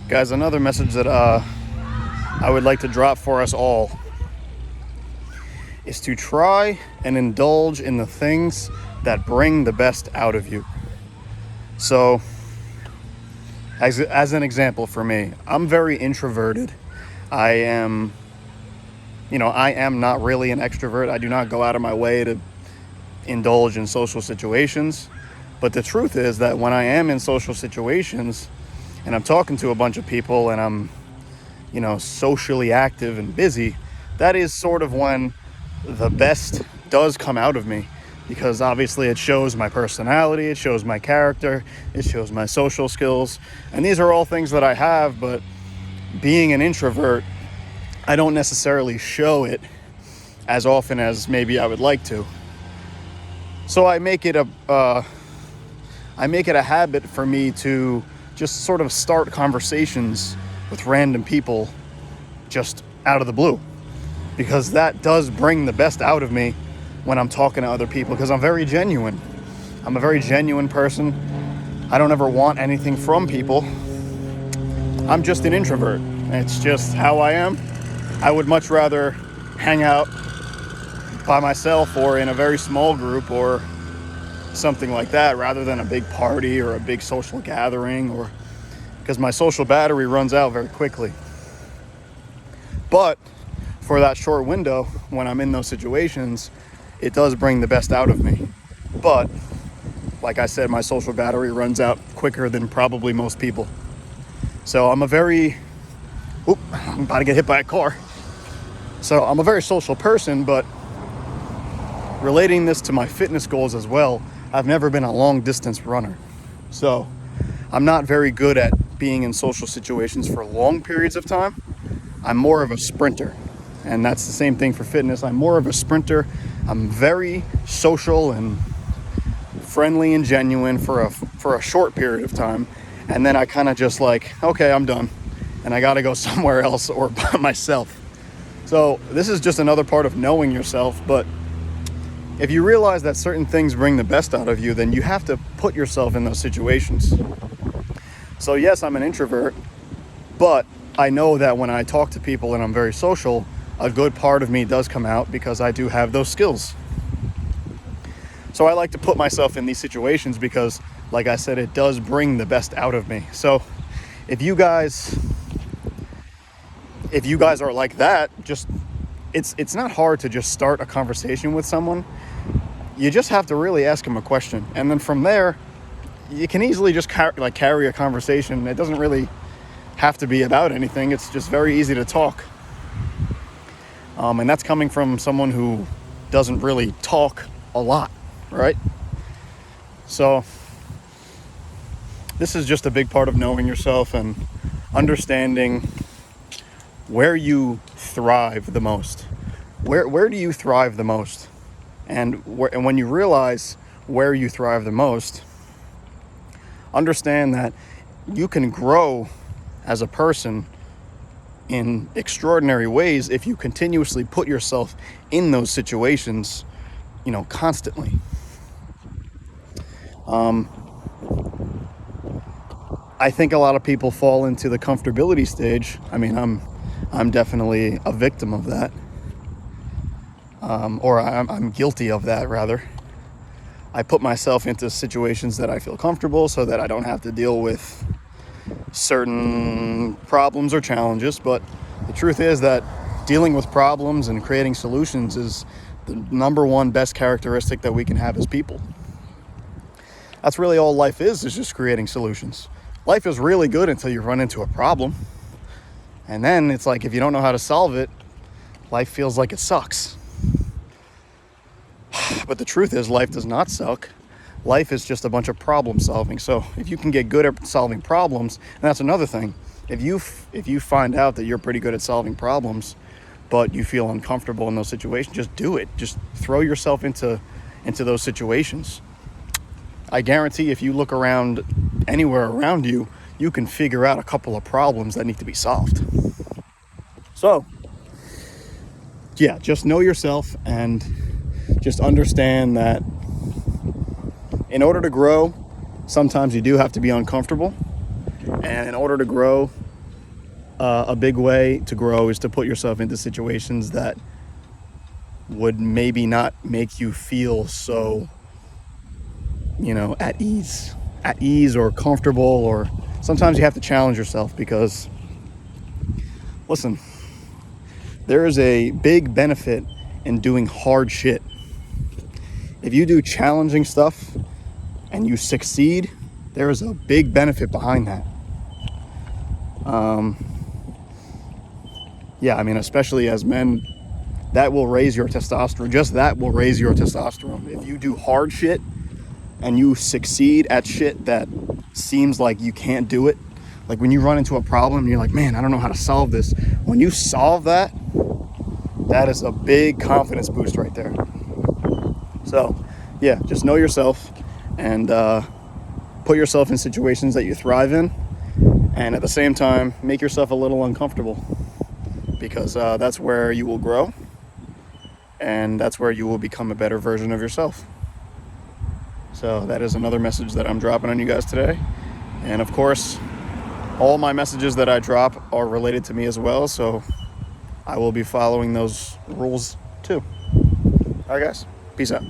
Guys, another message that I would like to drop for us all is to try and indulge in the things that bring the best out of you. So, as an example for me, I'm very introverted. I am not really an extrovert. I do not go out of my way to indulge in social situations. But the truth is that when I am in social situations and I'm talking to a bunch of people and I'm, socially active and busy, that is sort of when the best does come out of me, because obviously it shows my personality, it shows my character, it shows my social skills. And these are all things that I have, but being an introvert, I don't necessarily show it as often as maybe I would like to. So I make it a habit for me to just sort of start conversations with random people just out of the blue, because that does bring the best out of me when I'm talking to other people, because I'm very genuine. I'm a very genuine person. I don't ever want anything from people. I'm just an introvert. It's just how I am. I would much rather hang out by myself or in a very small group or something like that, rather than a big party or a big social gathering, or because my social battery runs out very quickly. But for that short window, when I'm in those situations, it does bring the best out of me. But like I said, my social battery runs out quicker than probably most people. So I'm about to get hit by a car. So I'm a very social person, but relating this to my fitness goals as well, I've never been a long distance runner. So I'm not very good at being in social situations for long periods of time. I'm more of a sprinter. And that's the same thing for fitness. I'm more of a sprinter. I'm very social and friendly and genuine for a short period of time. And then I kind of just okay, I'm done. And I got to go somewhere else or by myself. So this is just another part of knowing yourself. But if you realize that certain things bring the best out of you, then you have to put yourself in those situations. So yes, I'm an introvert, but I know that when I talk to people and I'm very social, a good part of me does come out because I do have those skills. So I like to put myself in these situations because, like I said, it does bring the best out of me. So if you guys are like that, it's not hard to just start a conversation with someone. You just have to really ask them a question. And then from there, you can easily just carry a conversation. It doesn't really have to be about anything. It's just very easy to talk. And that's coming from someone who doesn't really talk a lot, right? So this is just a big part of knowing yourself and understanding where you thrive the most. Where do you thrive the most? And when you realize where you thrive the most, understand that you can grow as a person in extraordinary ways if you continuously put yourself in those situations, constantly. I think a lot of people fall into the comfortability stage. I mean, I'm definitely a victim of that. Or I'm guilty of that, rather. I put myself into situations that I feel comfortable so that I don't have to deal with certain problems or challenges. But the truth is that dealing with problems and creating solutions is the number one best characteristic that we can have as people. That's really all life is just creating solutions. Life is really good until you run into a problem. And then it's like, if you don't know how to solve it, life feels like it sucks. But the truth is, life does not suck. Life is just a bunch of problem solving. So if you can get good at solving problems, and that's another thing, if you find out that you're pretty good at solving problems, but you feel uncomfortable in those situations, just do it. Just throw yourself into those situations. I guarantee if you look around anywhere around you, you can figure out a couple of problems that need to be solved. So, yeah, just know yourself and just understand that in order to grow, sometimes you do have to be uncomfortable. And in order to grow, a big way to grow is to put yourself into situations that would maybe not make you feel so, at ease or comfortable, or sometimes you have to challenge yourself because, listen, there is a big benefit in doing hard shit. If you do challenging stuff and you succeed, there is a big benefit behind that. Especially as men, that will raise your testosterone. Just that will raise your testosterone. If you do hard shit and you succeed at shit that seems like you can't do it, like when you run into a problem and you're like, man, I don't know how to solve this. When you solve that, that is a big confidence boost right there. So, yeah, just know yourself and put yourself in situations that you thrive in, and at the same time, make yourself a little uncomfortable, because that's where you will grow, and that's where you will become a better version of yourself. So that is another message that I'm dropping on you guys today. And of course, all my messages that I drop are related to me as well, so I will be following those rules too. All right, guys. Peace out.